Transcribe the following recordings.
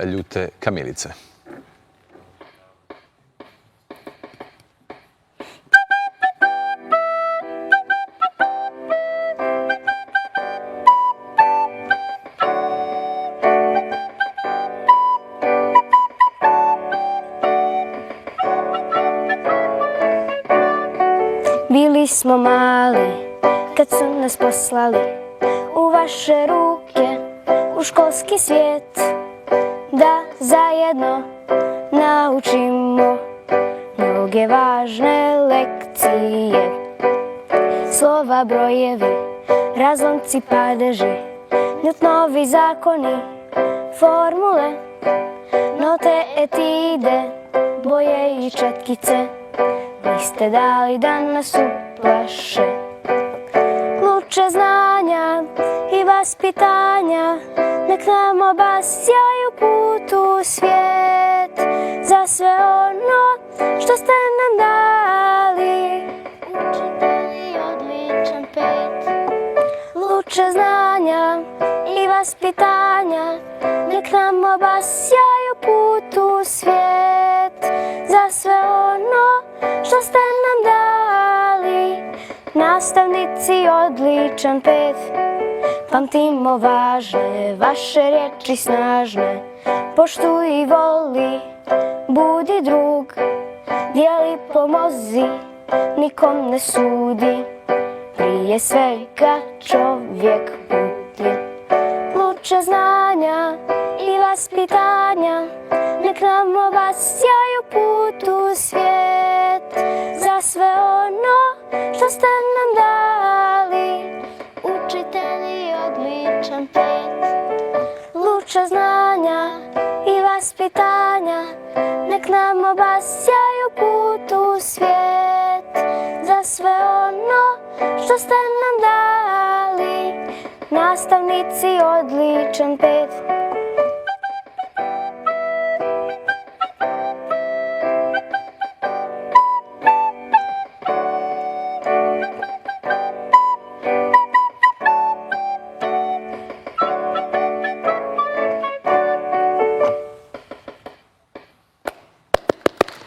Ljute kamilice. Bili smo mali kad su nas poslali u vaše ruke, u školski svijet, da zajedno naučimo mnoge važne lekcije. Slova, brojevi, razlomci, padeži, Newtonovi zakoni, formule, note, etide, boje i četkice. Vi ste dali da nas uplaše. Luče znanja i vaspitanja, nek nam obasjaju put u svijet. Za sve ono što ste nam dali, učitelji odličan pet. Luče znanja i vaspitanja, nek nam obasjaju put u svijet. Za sve ono što ste nam dali, nastavnici odličan pet. Pamtimo važne, vaše riječi snažne, poštuj i voli, budi drug, dijeli, pomozi, nikom ne sudi, prije svega čovjek budi. Luče znanja i vaspitanja, nek nam obasjaju put u svijet. Za sve ono što ste nam dali, učitelji odličan pet. Luče znanja i vaspitanja, nek nam obasjaju put u svijet. Za sve ono što ste nam dali, nastavnici odličan pet.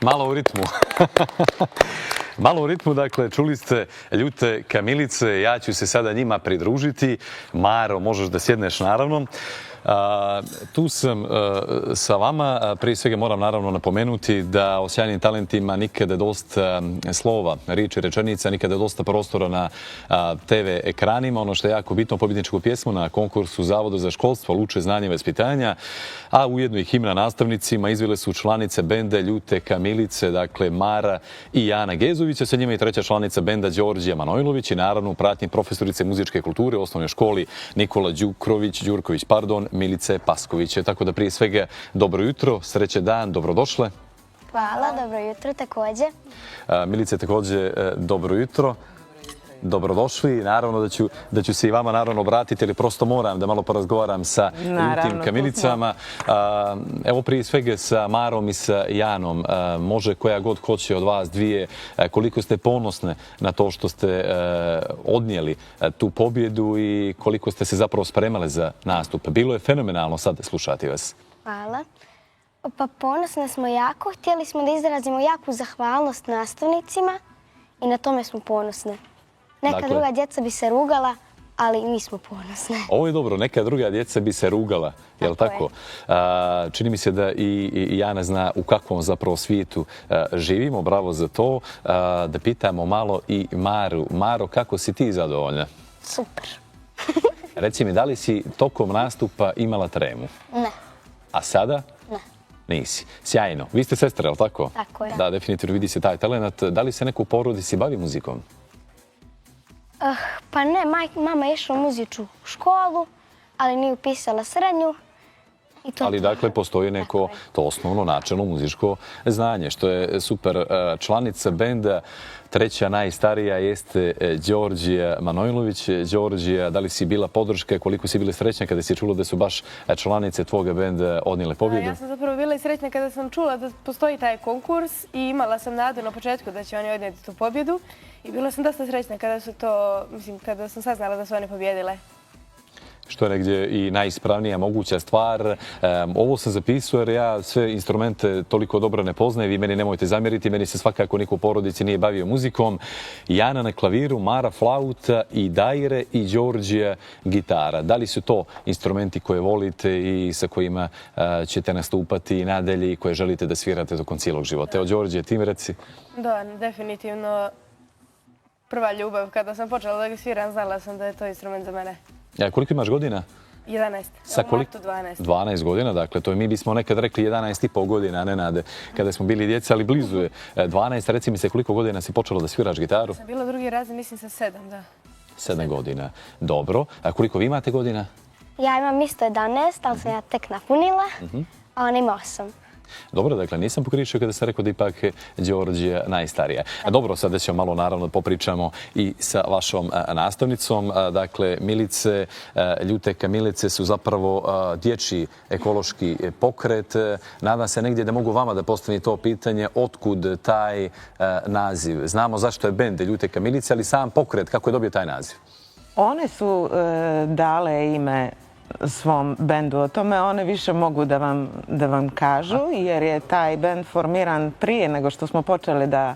Malo u ritmu. Malo u ritmu, dakle, čuli ste Ljute kamilice, ja ću se sada njima pridružiti. Maro, možeš da sjedneš, naravno. Tu sam sa vama. Prije svega moram naravno napomenuti da o sjajnim talentima nikada je dosta slova, riječi, rečenica, nikada je dosta prostora na TV ekranima. Ono što je jako bitno, pobjedničku pjesmu na konkursu Zavoda za školstvo, Luče znanja i vaspitanja, a ujedno i himna nastavnicima izvele su članice benda Ljute kamilice, dakle Mara i Jana Gezovića, sa njima i treća članica benda Đorđija Manojlović i naravno u pratnji profesorice muzičke kulture u osnovnoj školi Nikola Đurković, Milice Pasković. Tako da prije svega dobro jutro, sreće dan, dobrodošle. Hvala, dobro jutro također. Milice, također dobro jutro. Dobrodošli. Naravno da ću se i vama naravno obratiti, ali prosto moram da malo porazgovaram sa Ljutim kamilicama. Evo prije svega sa Marom i sa Janom. Može koja god hoće od vas dvije, koliko ste ponosne na to što ste odnijeli tu pobjedu i koliko ste se zapravo spremali za nastup. Bilo je fenomenalno sad slušati vas. Hvala. Pa ponosne smo jako. Htjeli smo da izrazimo jaku zahvalnost nastavnicima i na tome smo ponosne. Neka druga djeca bi se rugala, ali mi smo ponosne. Ovo je dobro, neka druga djeca bi se rugala, je li tako? Čini mi se da i Jana zna u kakvom zapravo svijetu živimo, bravo za to. Da pitamo malo i Maru. Maro, kako si ti zadovoljna? Super. Reci mi, da li si tokom nastupa imala tremu? Ne. A sada? Ne. Nisi. Sjajno. Vi ste sestre, je li tako? Tako je. Da, definitivno vidi se taj talent. Da li se neko u porodici bavi muzikom? Pa ne, mama je išla u muzičku školu, ali nije upisala srednju. Ali dakle postoji neko to osnovno načelno muzičko znanje, što je super. Članica benda, treća najstarija, jeste Đorđija Manojlović. Đorđija, da li si bila podrška, koliko si bila srećna kada si čula da su baš članice tvoga benda odnijele pobjedu? Ja sam zapravo bila i srećna kada sam čula da postoji taj konkurs i imala sam nadu na početku da će oni odnijeti tu pobjedu. I bila sam dosta srećna kada su to, mislim, kada sam saznala da su one pobjedile. što je negdje i najispravnija moguća stvar. Ovo sam zapisao jer ja sve instrumente toliko dobro ne poznajem, vi meni nemojte zamjeriti, meni se svakako niko u porodici nije bavio muzikom. Jana na klaviru, Mara flauta i Daire i Đorđija gitara. Da li su to instrumenti koje volite i sa kojima ćete nastupati i nadalje i koje želite da svirate tokom cijelog života? Evo, Đorđe, ti mi reci. Da, definitivno prva ljubav. Kada sam počela da ga sviram, znala sam da je to instrument za mene. Koliko imaš godina? 11. Sa U martu 12. 12 godina, dakle, to je mi bismo nekad rekli 11,5 godina, ne nade, kada smo bili djeca, ali blizu je 12. Reci mi se koliko godina si počela da sviraš gitaru? Sam bila drugi razred, mislim sa 7, da. 7 godina. Dobro. A koliko vi imate godina? Ja imam isto 11, ali sam ja tek napunila, a ona ima 8. Dobro, dakle, nisam pogriješio kada sam rekao da ipak je Đorđija najstarija. Dobro, sada ćemo malo naravno popričamo i sa vašom nastavnicom. Dakle, Milice, Ljute Kamilice su zapravo dječji ekološki pokret. Nadam se negdje da mogu vama da postavim to pitanje otkud taj naziv. Znamo zašto je bend Ljute Kamilice, ali sam pokret, kako je dobio taj naziv? One su dale ime svom bendu. O tome one više mogu da vam kažu, jer je taj bend formiran prije nego što smo počeli da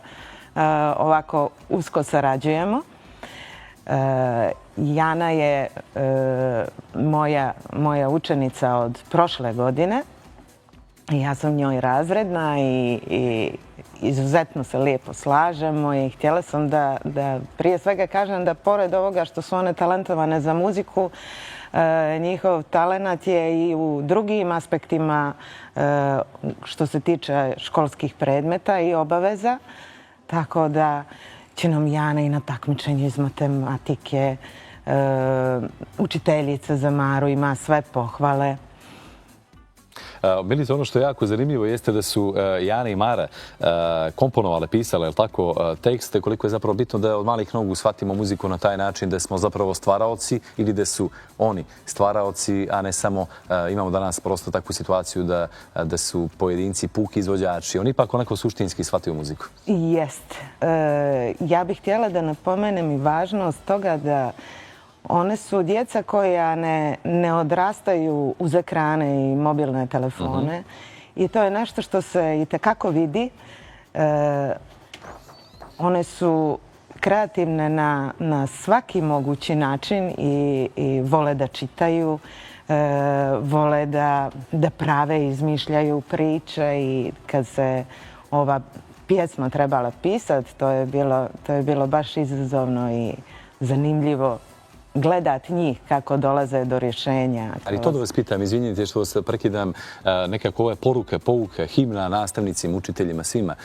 ovako usko sarađujemo. Jana je moja učenica od prošle godine. Ja sam njoj razredna i izuzetno se lijepo slažemo i htjela sam da prije svega kažem da pored ovoga što su one talentovane za muziku, njihov talenat je i u drugim aspektima što se tiče školskih predmeta i obaveza. Tako da će nam Jana i na takmičenju iz matematike, učiteljica za Maru ima sve pohvale. Milice, ono što je jako zanimljivo jeste da su Jana i Mara komponovale, pisale, je li tako, tekste, koliko je zapravo bitno da od malih nogu shvatimo muziku na taj način da smo zapravo stvaraoci ili da su oni stvaraoci, a ne samo imamo danas prosto takvu situaciju da su pojedinci puki izvođači. Oni ipak onako suštinski shvatio muziku. Jest. Ja bih htjela da napomenem i važnost toga da one su djeca koja ne odrastaju uz ekrane i mobilne telefone i to je nešto što se itekako vidi. One su kreativne na svaki mogući način i vole da čitaju, vole da prave, izmišljaju priče i kad se ova pjesma trebala pisati, to je bilo baš izazovno i zanimljivo gledat njih kako dolaze do rješenja. Ali to da vas pitam, izvinite što vas prekidam, nekako ove poruke, pouke, himna nastavnicima, učiteljima, svima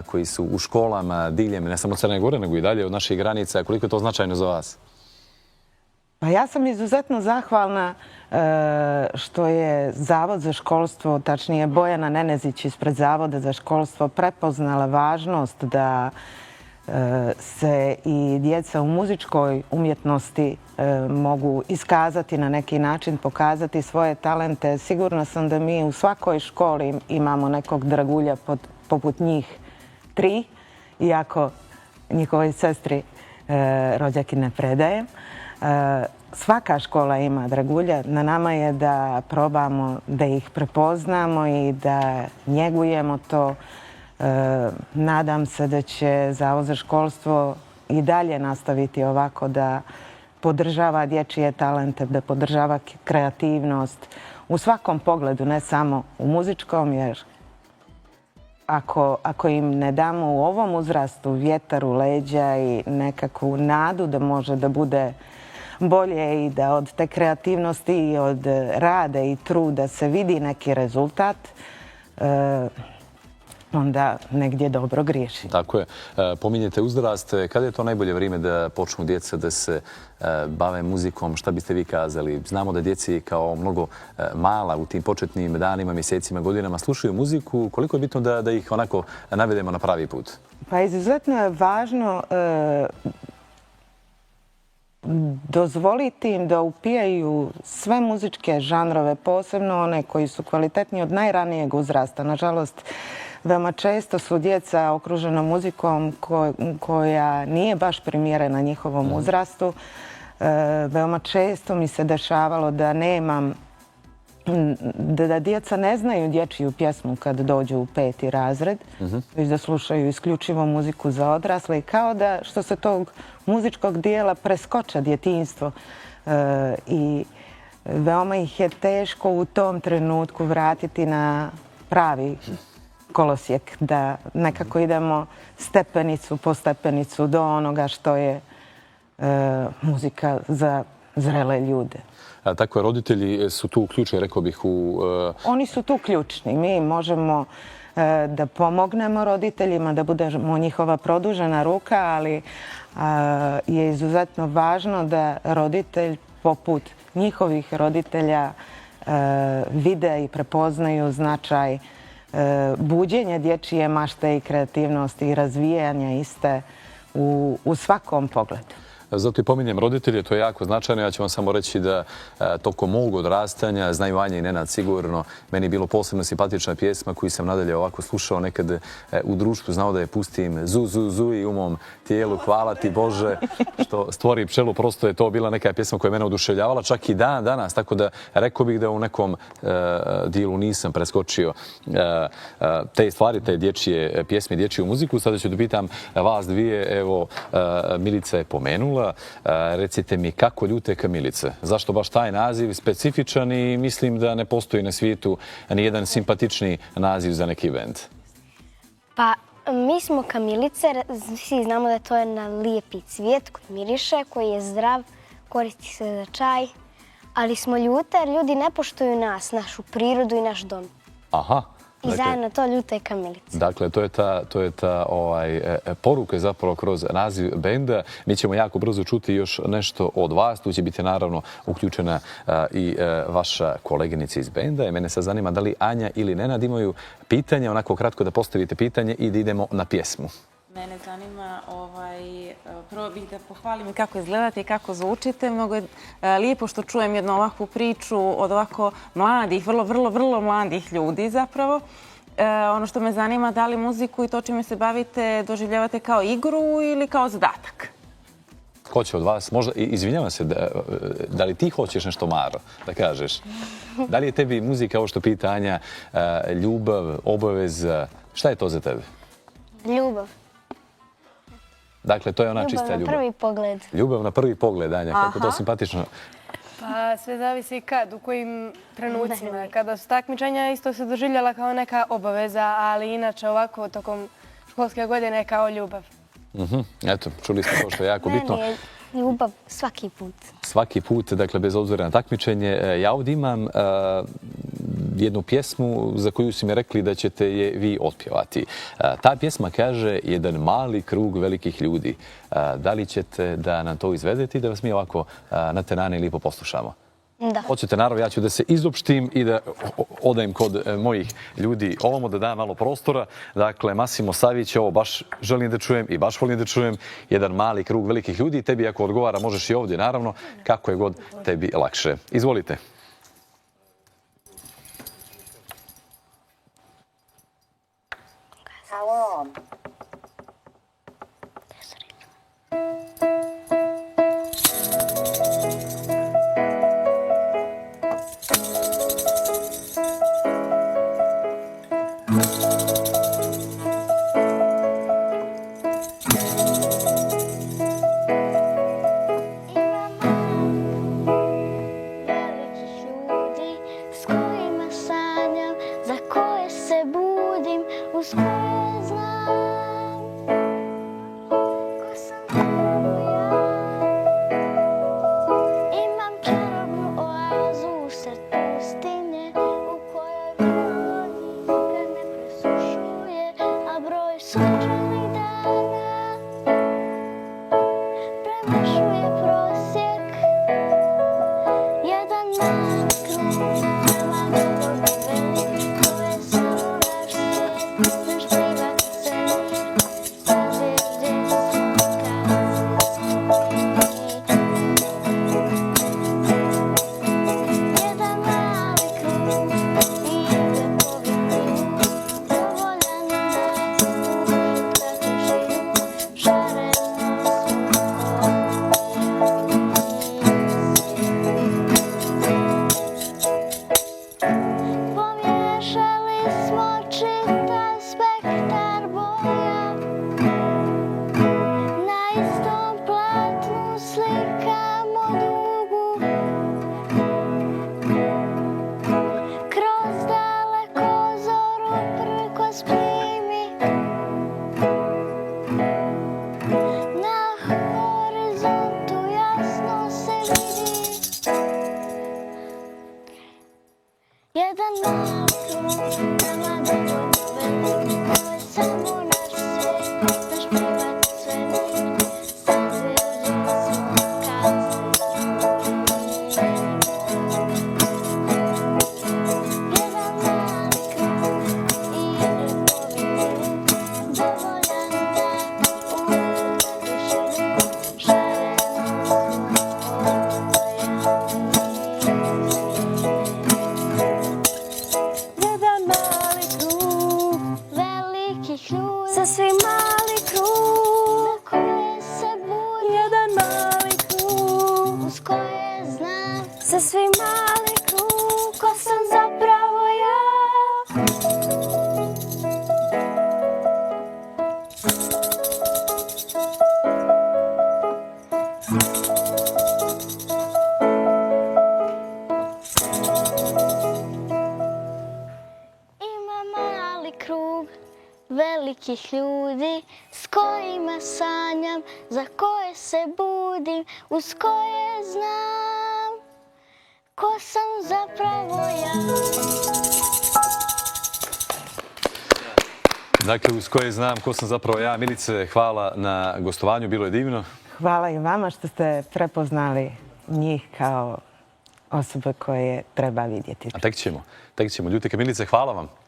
koji su u školama diljem, ne samo Crne Gore, nego i dalje od naših granica. Koliko je to značajno za vas? Pa ja sam izuzetno zahvalna što je Zavod za školstvo, tačnije Bojana Nenezić ispred Zavoda za školstvo prepoznala važnost da se i djeca u muzičkoj umjetnosti mogu iskazati na neki način, pokazati svoje talente. Sigurna sam da mi u svakoj školi imamo nekog dragulja poput njih 3, iako njihovoj sestri rođaki ne predajem. Svaka škola ima dragulja. Na nama je da probamo da ih prepoznamo i da njegujemo to. Nadam se da će Zavod za školstvo i dalje nastaviti ovako da podržava dječje talente, da podržava kreativnost u svakom pogledu, ne samo u muzičkom, jer ako im ne damo u ovom uzrastu vjetar u leđa i nekakvu nadu da može da bude bolje i da od te kreativnosti i od rada i truda se vidi neki rezultat, onda negdje dobro griješi. Tako je. Pominjete uzrast. Kada je to najbolje vrijeme da počnu djeca da se bave muzikom? Šta biste vi kazali? Znamo da djeci kao mnogo mala u tim početnim danima, mjesecima, godinama slušaju muziku. Koliko je bitno da ih onako navedemo na pravi put? Pa izuzetno je važno dozvoliti im da upijaju sve muzičke žanrove, posebno one koji su kvalitetni od najranijeg uzrasta. Nažalost, veoma često su djeca okružena muzikom koja nije baš primjerena njihovom uzrastu. veoma često mi se dešavalo da nemam, da djeca ne znaju dječju pjesmu kad dođu u 5. razred, već da slušaju isključivo muziku za odrasle i kao da što se tog muzičkog dijela preskoča djetinjstvo i veoma ih je teško u tom trenutku vratiti na pravi kolosijek, da nekako idemo stepenicu po stepenicu do onoga što je muzika za zrele ljude. Tako je, roditelji su tu ključni, rekao bih, Oni su tu ključni. Mi možemo da pomognemo roditeljima, da budemo njihova produžena ruka, ali je izuzetno važno da roditelj poput njihovih roditelja vide i prepoznaju značaj buđenja dječje mašte i kreativnosti i razvijanja iste u svakom pogledu. Zato i pominjem roditelje, to je jako značajno. Ja ću vam samo reći da tokom mog odrastanja, znaju Anja i Nenad sigurno, meni je bilo posebno simpatična pjesma koju sam nadalje ovako slušao nekad u društvu, znao da je pustim zu, zu, zu i u mom tijelu, hvala ti Bože što stvori pčelu. Prosto je to bila neka pjesma koja je mene oduševljavala, čak i dan danas, tako da rekao bih da u nekom dijelu nisam preskočio te stvari, te dječje pjesme, dječju muziku. Sada ću da pitam vas dvije, evo Milica je pomenula. Recite mi, kako ljute kamilice? Zašto baš taj naziv specifičan i mislim da ne postoji na svijetu ni jedan simpatičniji naziv za neki bend? Pa, mi smo kamilice, svi znamo da to je na lijepi cvijet koji miriše, koji je zdrav, koristi se za čaj, ali smo ljute jer ljudi ne poštuju nas, našu prirodu i naš dom. Aha. I zajedno to ljute kamilice. Dakle, to je ta poruka zapravo kroz naziv benda. Mi ćemo jako brzo čuti još nešto od vas. Tu će biti naravno uključena i vaša koleginica iz benda. I mene sad zanima da li Anja ili Nenad imaju pitanje, onako kratko da postavite pitanje i da idemo na pjesmu. Mene zanima, prvo bih da pohvalim kako izgledate i kako zvučite. Mnogo je lijepo što čujem jednu ovakvu priču od ovako mladih, vrlo mladih ljudi zapravo. Ono što me zanima, da li muziku i to čime se bavite doživljavate kao igru ili kao zadatak? Ko će od vas? Možda, izvinjavam se, da li ti hoćeš nešto, Maro, da kažeš? Da li je tebi muzika, ovo što pita Anja, ljubav, obaveza? Šta je to za tebe? Ljubav. Dakle, to je ona čista ljubav. Ljubav na prvi pogled. Ljubav na prvi pogled, Anja, kako to simpatično. Pa sve zavisi kad, u kojim trenucima. Kada su takmičenja, isto se doživljala kao neka obaveza, ali inače ovako tokom školske godine kao ljubav. Eto, čuli smo to što je jako bitno. Meni je ljubav svaki put. Svaki put, dakle, bez obzira na takmičenje. Ja ovdje imam jednu pjesmu za koju su mi rekli da ćete je vi otpjevati. Ta pjesma kaže jedan mali krug velikih ljudi. Da li ćete da nam to izvedete i da vas mi ovako na tenane lijepo poslušamo? Da. Hoćete, naravno, ja ću da se izopštim i da odajem kod mojih ljudi ovamo, da dam malo prostora. Dakle, Massimo Savić, ovo baš želim da čujem i baš volim da čujem. Jedan mali krug velikih ljudi. Tebi ako odgovara, možeš i ovdje, naravno, kako je god tebi lakše. Izvolite. Halo. Velikih ljudi s kojima sanjam, za koje se budim, uz koje znam ko sam samo ja. Imam čarobnu oazu usred pustinje u kojoj broj nikad ne presušuje, a broj sunčanih dana premašuje prosjek. Jedan mali krug mala ljubav velik, to je samo naš svijet, naš privatni svemir, sazvježdje svaka. Jedan mali krug Jedan mali krug, nama dovoljno velik, to je samo naš svijet, naš privat svemir, sad vidimo smo kad se zbudimo. Jedan mali krug i jedne povinje, dovoljan da uvijek dušinu šaremo Jedan mali krug velikih ljudi, sa svi mali krug za koje se budi, jedan mali krug uz koje znam, sa svi mali krug ko sam zapravo ja. Ima mali krug velikih ljudi s kojima sanjam, za koje se budim, uz koje znam ko sam zapravo ja. Dakle, uz koje znam ko sam zapravo ja. Milice, hvala na gostovanju, bilo je divno. Hvala i vama što ste prepoznali njih kao osobe koje treba vidjeti. A tek ćemo. Ljute Kamilice, hvala vam.